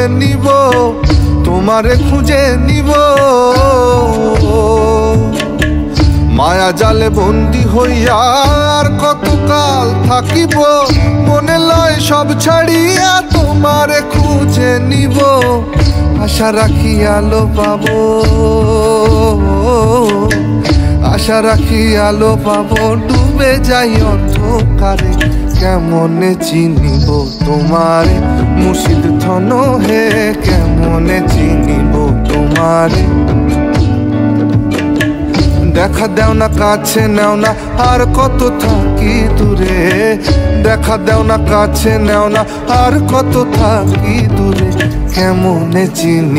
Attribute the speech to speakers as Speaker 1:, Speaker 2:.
Speaker 1: নিব, তোমারে খুঁজে নিব। মায়া জালে বন্দি হইয়া আর কতকাল থাকিব, মনে লয় সব ছাড়িয়া তোমারে খুঁজে নিব। আশা রাখি আলো পাবো, আশা রাখি আলো পাবো, ডুবে যাই অন্ধকারে। কেমনে চিনিব তোমারে মুর্শিদ ধন হে, কেমনে চিনিব তোমারে। দেখা দেও না কাছে নেও না আর কত থাকি দূরে, দেখা দেও না কাছে নেও না আর কত থাকি দূরে। কেমনে চিনি